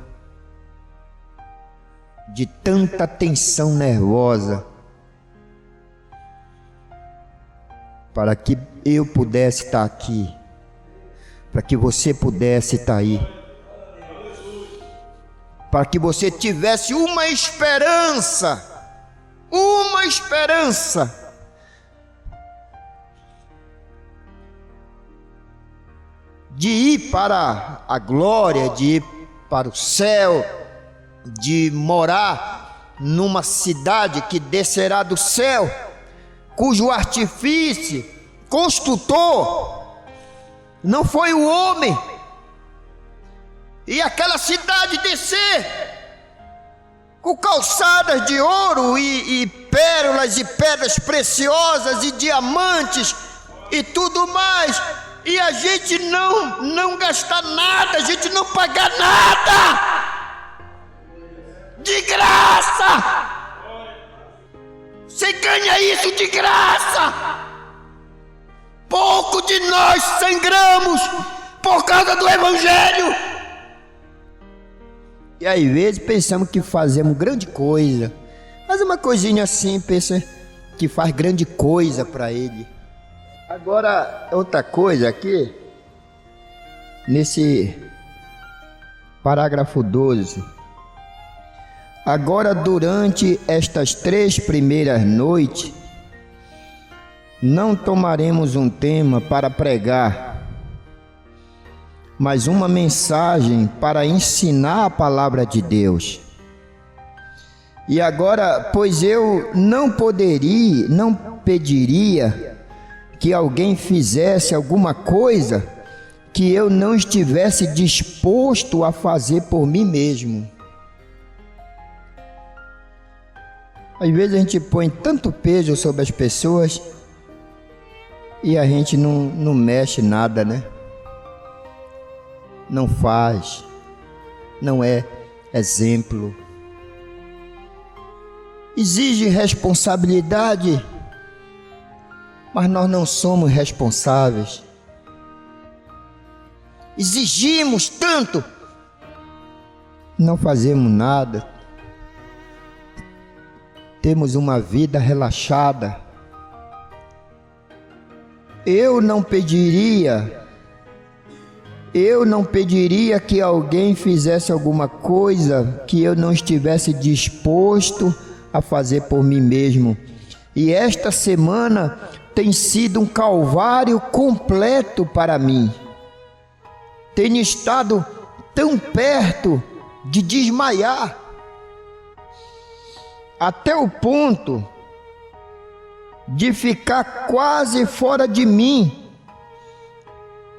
De tanta tensão nervosa. Para que eu pudesse estar aqui, para que você pudesse estar aí, para que você tivesse uma esperança, de ir para a glória, de ir para o céu, de morar numa cidade que descerá do céu, cujo artifício, construtor, não foi o homem, e aquela cidade descer, com calçadas de ouro e pérolas e pedras preciosas e diamantes e tudo mais, e a gente não gastar nada, a gente não pagar nada, de graça. Você ganha isso de graça. Pouco de nós sangramos por causa do Evangelho. E às vezes pensamos que fazemos grande coisa. Faz uma coisinha assim, pensa que faz grande coisa para ele. Agora, outra coisa aqui. nesse parágrafo 12. Agora, durante estas 3 primeiras noites, não tomaremos um tema para pregar, mas uma mensagem para ensinar a palavra de Deus. E agora, pois eu não pediria que alguém fizesse alguma coisa que eu não estivesse disposto a fazer por mim mesmo. Às vezes a gente põe tanto peso sobre as pessoas e a gente não mexe nada, né? Não faz, não é exemplo. Exige responsabilidade, mas nós não somos responsáveis. Exigimos tanto, não fazemos nada. Temos uma vida relaxada. Eu não pediria que alguém fizesse alguma coisa que eu não estivesse disposto a fazer por mim mesmo. E esta semana tem sido um calvário completo para mim. Tenho estado tão perto de desmaiar, até o ponto de ficar quase fora de mim,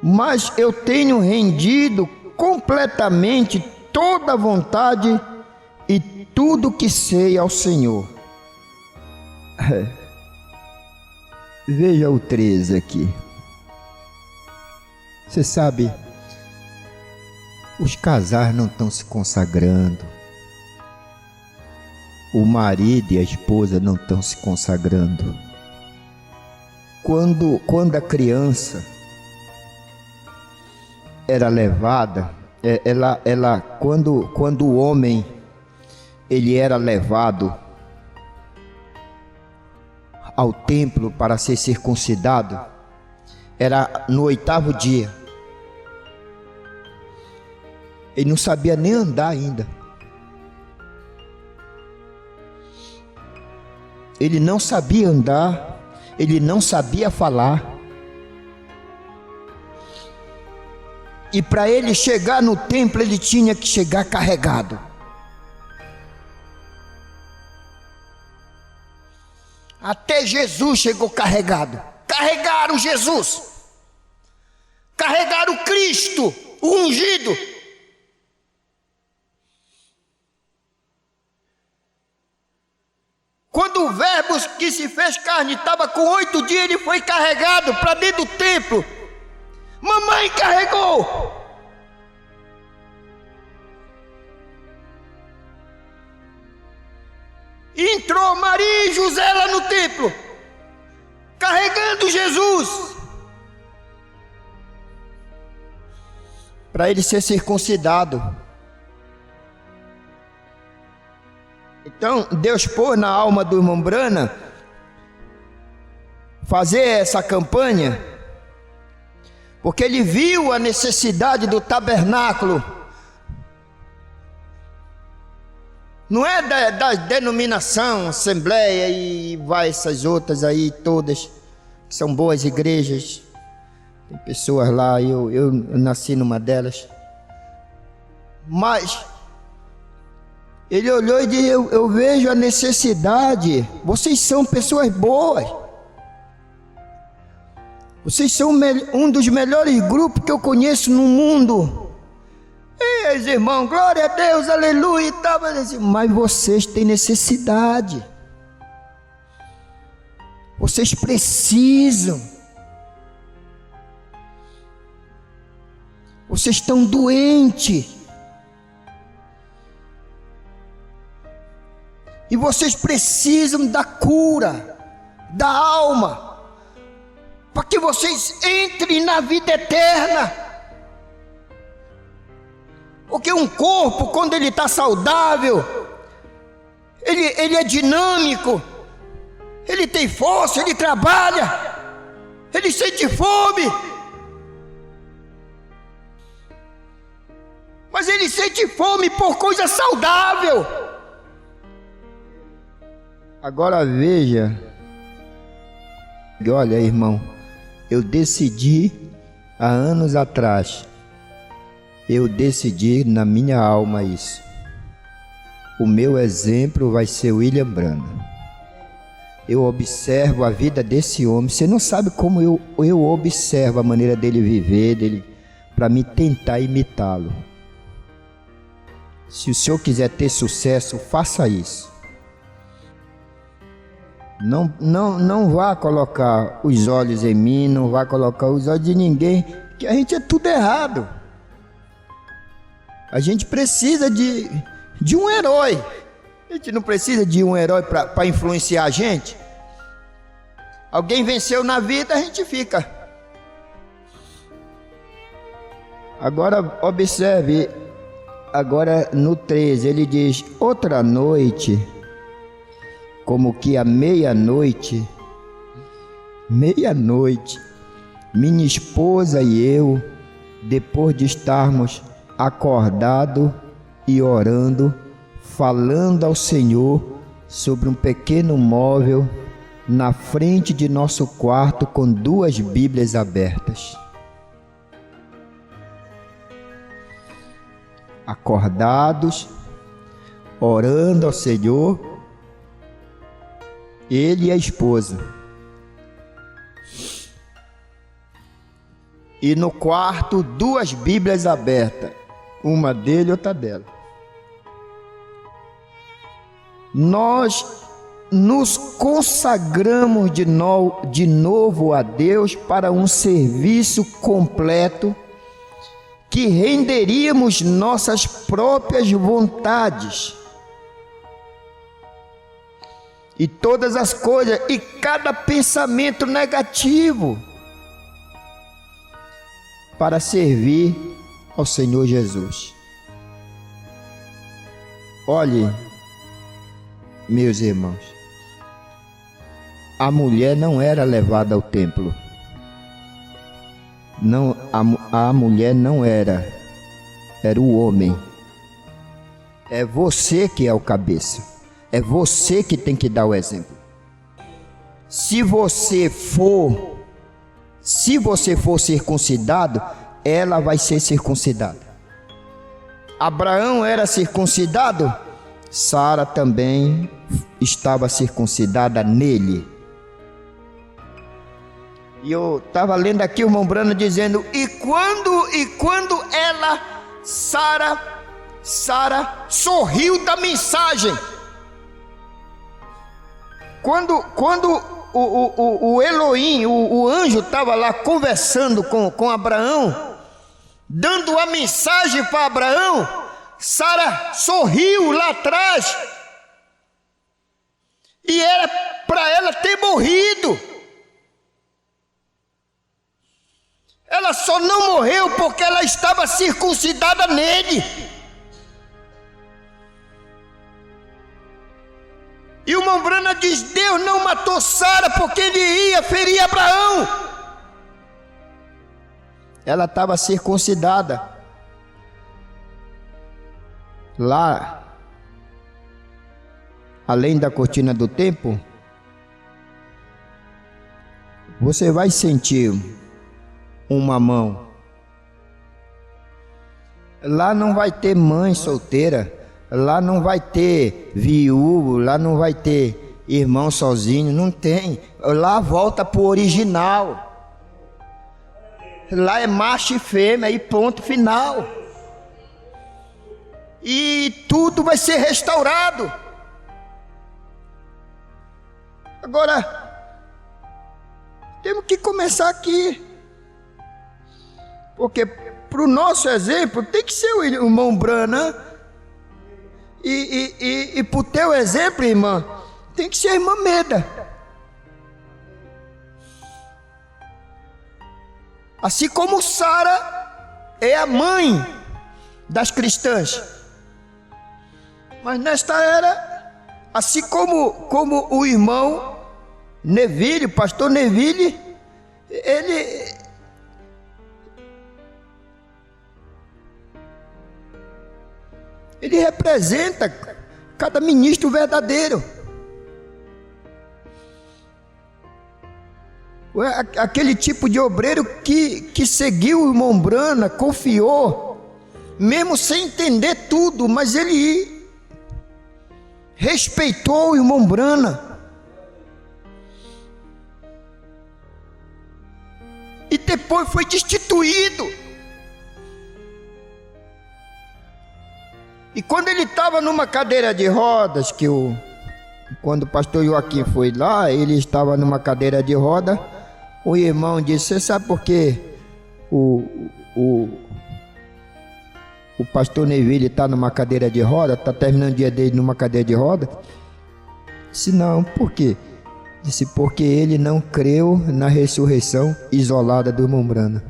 mas eu tenho rendido completamente toda a vontade e tudo que sei ao Senhor. Veja o 13 aqui. Você sabe, os casais não estão se consagrando. O marido e a esposa não estão se consagrando. Quando a criança era levada, quando o homem ele era levado ao templo para ser circuncidado, era no 8º dia. Ele não sabia nem andar ainda. Ele não sabia andar, ele não sabia falar. E para ele chegar no templo, ele tinha que chegar carregado. Até Jesus chegou carregado. Carregaram Jesus. Carregaram Cristo, o ungido. Quando o Verbo que se fez carne estava com 8 dias, ele foi carregado para dentro do templo. Mamãe carregou. Entrou Maria e José lá no templo, carregando Jesus, para ele ser circuncidado. Então Deus pôs na alma do irmão Brana fazer essa campanha, porque ele viu a necessidade do tabernáculo. Não é da denominação, assembleia e vai essas outras aí todas, que são boas igrejas. Tem pessoas lá, eu nasci numa delas. Mas ele olhou e disse, eu vejo a necessidade. Vocês são pessoas boas. Vocês são um dos melhores grupos que eu conheço no mundo. E os irmãos, glória a Deus, aleluia e tal. Mas vocês têm necessidade. Vocês precisam. Vocês estão doentes. E vocês precisam da cura, da alma, para que vocês entrem na vida eterna. Porque um corpo, quando ele está saudável, ele é dinâmico, ele tem força, ele trabalha, ele sente fome. Mas ele sente fome por coisa saudável. Agora veja, olha, irmão, eu decidi há anos atrás, eu decidi na minha alma isso. O meu exemplo vai ser William Branham. Eu observo a vida desse homem. Você não sabe como eu observo a maneira dele viver, para me tentar imitá-lo. Se o senhor quiser ter sucesso, faça isso. Não vá colocar os olhos em mim, não vá colocar os olhos de ninguém, que a gente é tudo errado. A gente precisa de um herói. A gente não precisa de um herói para influenciar a gente. Alguém venceu na vida, a gente fica. Agora observe, agora no 13 ele diz: outra noite, como que à meia-noite, minha esposa e eu, depois de estarmos acordados e orando, falando ao Senhor sobre um pequeno móvel na frente de nosso quarto com 2 Bíblias abertas. Acordados, orando ao Senhor, ele e a esposa. E no quarto 2 Bíblias abertas, uma dele e outra dela. Nós nos consagramos de novo a Deus para um serviço completo que renderíamos nossas próprias vontades e todas as coisas e cada pensamento negativo para servir ao Senhor Jesus. Olhe, meus irmãos, a mulher não era levada ao templo. Não, a mulher não era o homem. É você que é o cabeça. É você que tem que dar o exemplo. Se você for circuncidado, ela vai ser circuncidada. Abraão era circuncidado, Sara também estava circuncidada nele. E eu estava lendo aqui o irmão Branham dizendo: e quando ela, Sara sorriu da mensagem. Quando o Elohim, o anjo estava lá conversando com Abraão, dando a mensagem para Abraão, Sara sorriu lá atrás. E era para ela ter morrido. Ela só não morreu porque ela estava circuncidada nele. E o irmão Branham diz: Deus não matou Sara porque ele ia ferir Abraão. Ela estava circuncidada. Lá, além da cortina do templo, você vai sentir uma mão. Lá não vai ter mãe solteira, lá não vai ter viúvo, lá não vai ter irmão sozinho, não tem. Lá volta para o original. Lá é macho e fêmea e ponto final. E tudo vai ser restaurado. Agora, temos que começar aqui. Porque para o nosso exemplo tem que ser o irmão Branham. E para o teu exemplo, irmã, tem que ser a irmã Meda. Assim como Sara é a mãe das cristãs. Mas nesta era, assim como o irmão Neville, o pastor Neville, Ele representa cada ministro verdadeiro. Aquele tipo de obreiro que seguiu o irmão Brana, confiou, mesmo sem entender tudo, mas ele respeitou o irmão Brana. E depois foi destituído. E quando ele estava numa cadeira de rodas, quando o pastor Joaquim foi lá, ele estava numa cadeira de roda, o irmão disse: você sabe por que o pastor Neville está numa cadeira de roda, está terminando o dia dele numa cadeira de roda? Disse: não, por quê? Disse: porque ele não creu na ressurreição isolada do irmão Brana.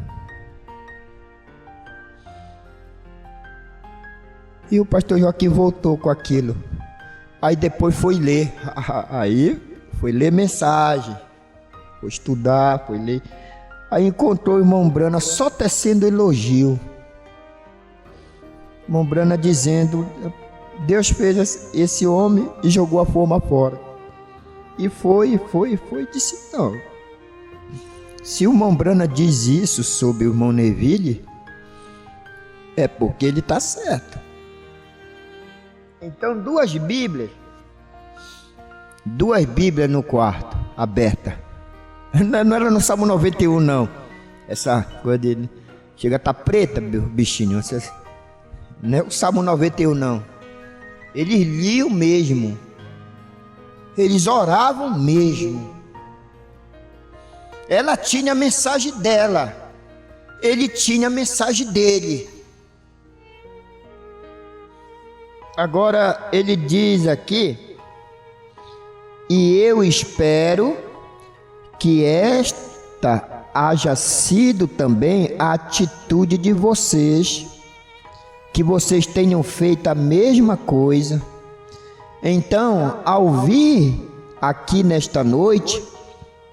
E o pastor Joaquim voltou com aquilo. Aí depois foi ler. Aí foi ler mensagem, foi estudar, foi ler. Aí encontrou o irmão Brana só tecendo elogio. O irmão Brana dizendo: Deus fez esse homem e jogou a forma fora. E foi, disse: não. Se o irmão Brana diz isso sobre o irmão Neville, é porque ele está certo. Então, duas Bíblias no quarto, aberta. Não era no Salmo 91, não. Essa coisa dele chega a estar preta, bichinho. Não é o Salmo 91, não. Eles liam mesmo. Eles oravam mesmo. Ela tinha a mensagem dela. Ele tinha a mensagem dele. Agora ele diz aqui: e eu espero que esta haja sido também a atitude de vocês, que vocês tenham feito a mesma coisa. Então, ao vir aqui nesta noite,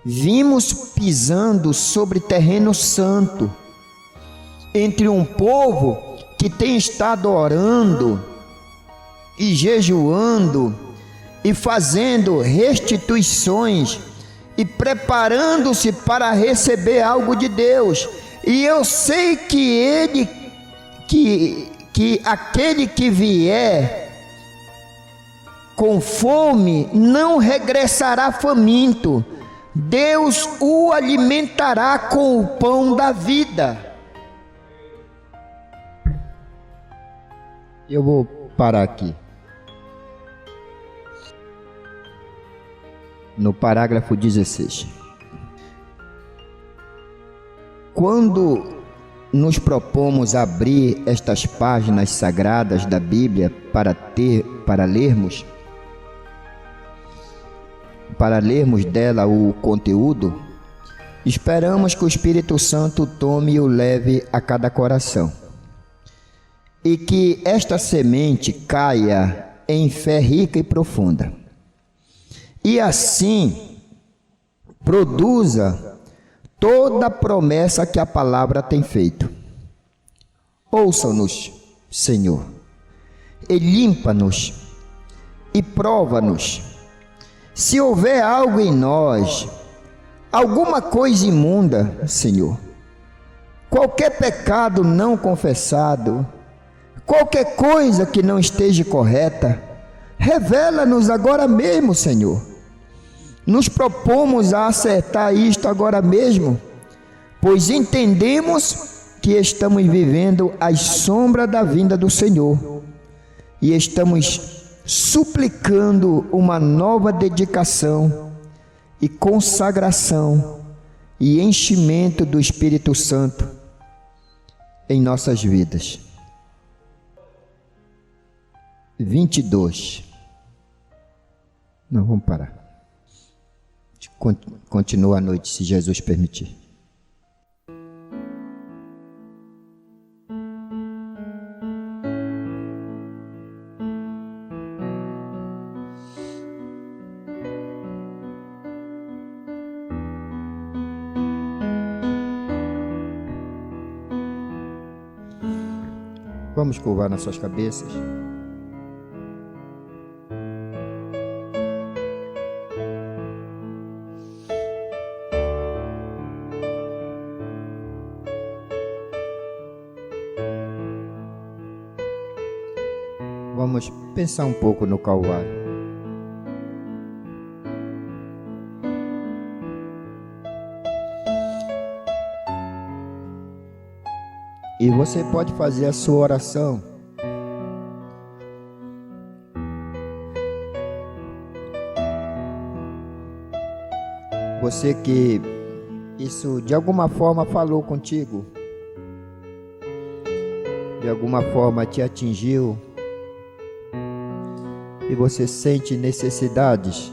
vimos pisando sobre terreno santo, entre um povo que tem estado orando e jejuando e fazendo restituições e preparando-se para receber algo de Deus. E eu sei que aquele que vier com fome não regressará faminto. Deus o alimentará com o pão da vida. Eu vou parar aqui. No parágrafo 16. Quando nos propomos abrir estas páginas sagradas da Bíblia para lermos dela o conteúdo, esperamos que o Espírito Santo tome e o leve a cada coração, e que esta semente caia em fé rica e profunda, e assim produza toda a promessa que a palavra tem feito. Ouça-nos, Senhor, e limpa-nos e prova-nos. Se houver algo em nós, alguma coisa imunda, Senhor, qualquer pecado não confessado, qualquer coisa que não esteja correta, revela-nos agora mesmo, Senhor. Nos propomos a acertar isto agora mesmo, pois entendemos que estamos vivendo às sombras da vinda do Senhor e estamos suplicando uma nova dedicação e consagração e enchimento do Espírito Santo em nossas vidas. 22. Não, vamos parar. Continua a noite, se Jesus permitir. Vamos curvar nossas cabeças. vamos pensar um pouco no Calvário. E você pode fazer a sua oração. Você que isso de alguma forma falou contigo, de alguma forma te atingiu, e você sente necessidades.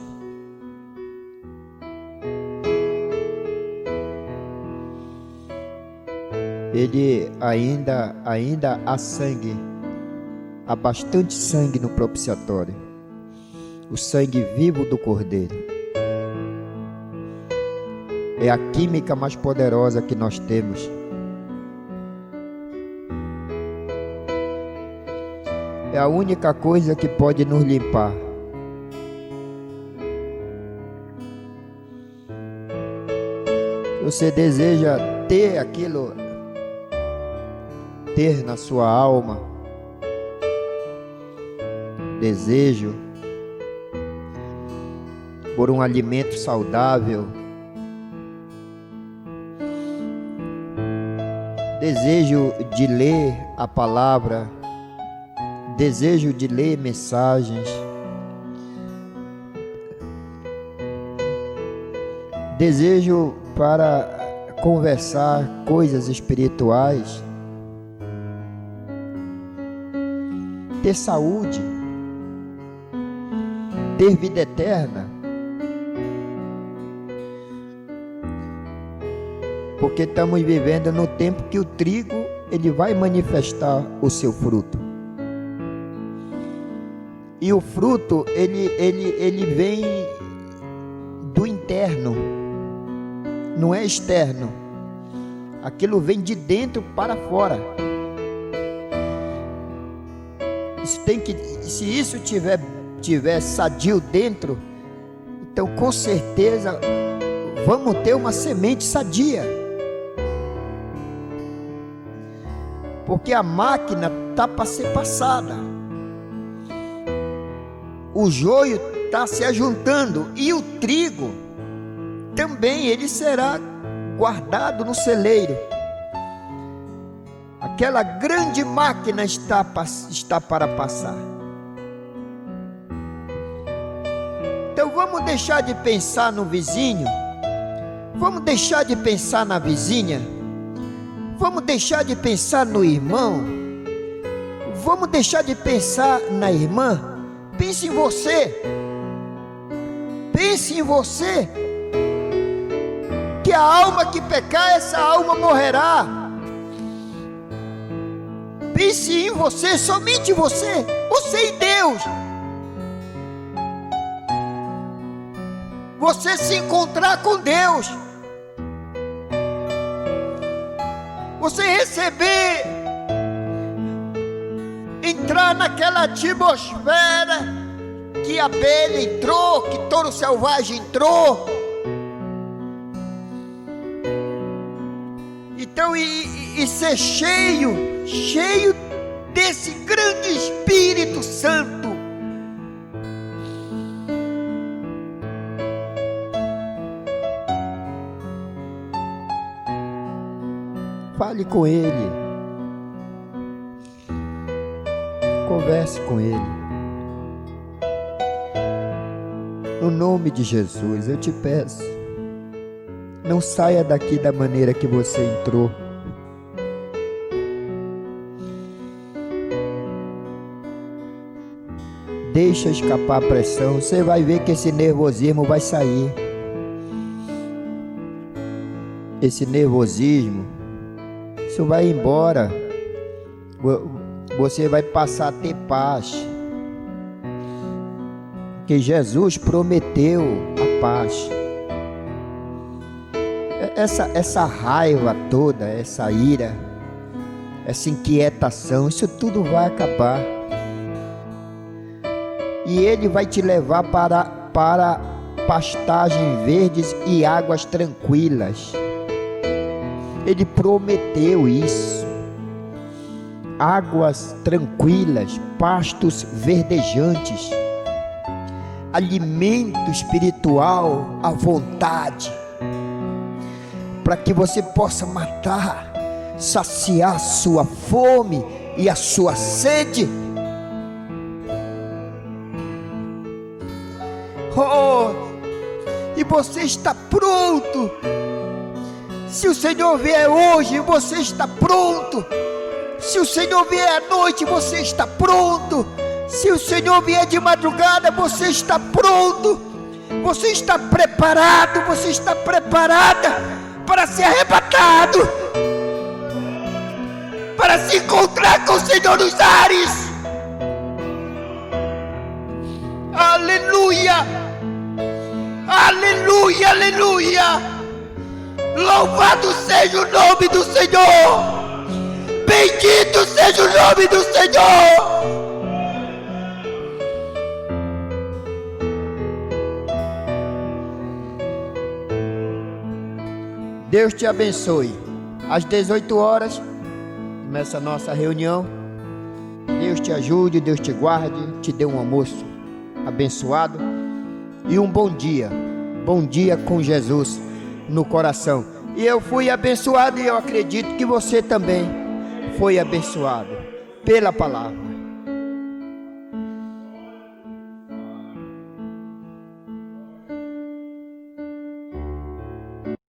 Ele ainda há sangue, há bastante sangue no propiciatório, o sangue vivo do Cordeiro. É a química mais poderosa que nós temos. É a única coisa que pode nos limpar. Você deseja ter aquilo, ter na sua alma, desejo por um alimento saudável, desejo de ler a palavra, desejo de ler mensagens, desejo para conversar coisas espirituais, ter saúde, ter vida eterna. Porque estamos vivendo no tempo que o trigo, ele vai manifestar o seu fruto. E o fruto, ele vem do interno, não é externo. Aquilo vem de dentro para fora. Se isso tiver sadio dentro, então com certeza vamos ter uma semente sadia. Porque a máquina está para ser passada, o joio está se ajuntando, e o trigo também, ele será guardado no celeiro. Aquela grande máquina está para passar. Então vamos deixar de pensar no vizinho, vamos deixar de pensar na vizinha, vamos deixar de pensar no irmão, vamos deixar de pensar na irmã. Pense em você, pense em você, que a alma que pecar, essa alma morrerá. Pense em você, somente você e Deus. Você se encontrar com Deus, você receber, entrar naquela atmosfera que a abelha entrou, que touro selvagem entrou. Então, e ser cheio desse grande Espírito Santo. Fale com Ele, converse com Ele. No nome de Jesus, eu te peço, não saia daqui da maneira que você entrou. Deixa escapar a pressão, você vai ver que esse nervosismo vai sair. Esse nervosismo, isso vai embora. Você vai passar a ter paz. Que Jesus prometeu a paz. Essa raiva toda, essa ira, essa inquietação, isso tudo vai acabar. E Ele vai te levar para pastagens verdes e águas tranquilas. Ele prometeu isso. águas tranquilas, pastos verdejantes, alimento espiritual à vontade, para que você possa matar, saciar sua fome e a sua sede. Oh, e você está pronto. Se o Senhor vier hoje, você está pronto. Se o Senhor vier à noite, você está pronto. Se o Senhor vier de madrugada, você está pronto. Você está preparado, você está preparada para ser arrebatado, para se encontrar com o Senhor nos ares. Aleluia, aleluia, aleluia. Louvado seja o nome do Senhor. Bendito seja o nome do Senhor. Deus te abençoe. Às 18 horas começa a nossa reunião. Deus te ajude, Deus te guarde, te dê um almoço abençoado e um bom dia com Jesus no coração. E eu fui abençoado, e eu acredito que você também foi abençoado pela palavra.